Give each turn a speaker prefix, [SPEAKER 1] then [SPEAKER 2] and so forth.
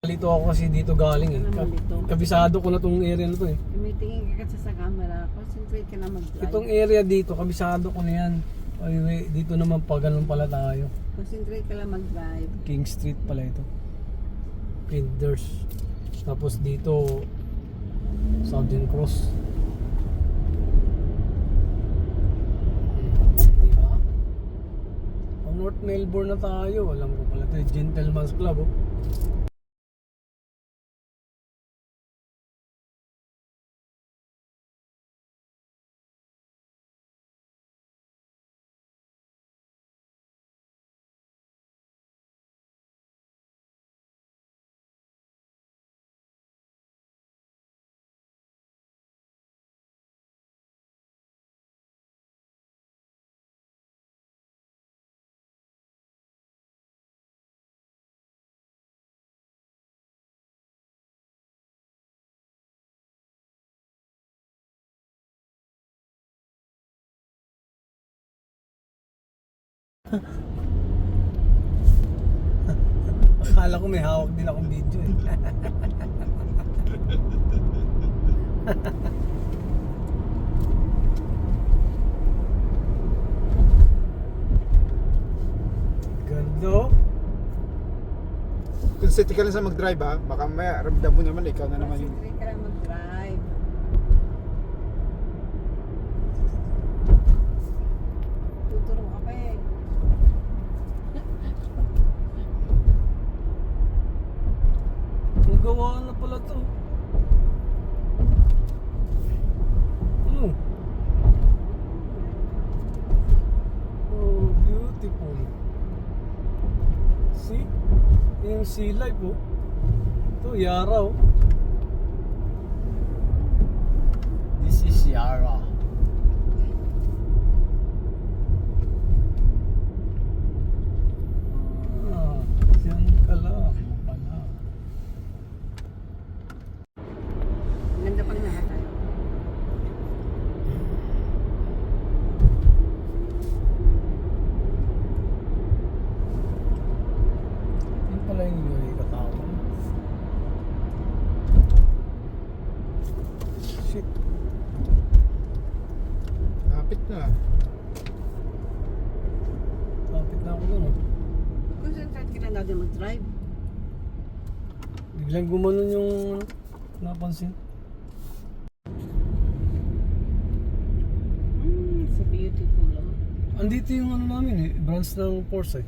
[SPEAKER 1] Dito ako kasi dito galing eh. Kabisado ko na tong area na to eh.
[SPEAKER 2] May tingin ka kasi sa camera. Concentrate ka na mag-drive.
[SPEAKER 1] Itong area dito, kabisado ko na yan. Anyway, dito naman pa ganun pala tayo.
[SPEAKER 2] Concentrate ka lang mag-drive.
[SPEAKER 1] King Street pala ito. Flinders. Tapos dito, Southern Cross. Diba? North Melbourne na tayo. Alam ko pala ito, Gentleman's Club oh. Akala ko may hawak din akong video eh. Ganda.
[SPEAKER 3] Concentrate ka lang sa mag-drive ha. Baka may ramdam mo naman ikaw na naman yung...
[SPEAKER 2] Concentrate ka lang mag-drive. Tuturo ka pa eh.
[SPEAKER 1] Ang gawa na pala to. Ano? Oh, beautiful. See? Yung sea life oh. Ito, Yara oh. This is Yara. Ah, dyan ka lang. Pala.
[SPEAKER 2] Ganda pang lahat tayo.
[SPEAKER 1] Yun pala yung Yuri katawan. Shit.
[SPEAKER 3] Kapit na.
[SPEAKER 1] Kapit na ako dun oh.
[SPEAKER 2] Concentrate ka lang daw din mag-drive.
[SPEAKER 1] Biglang gumanon yung napansin.
[SPEAKER 2] It's so beautiful. Oh.
[SPEAKER 1] Andito yung ano namin eh, branch ng Porsche eh.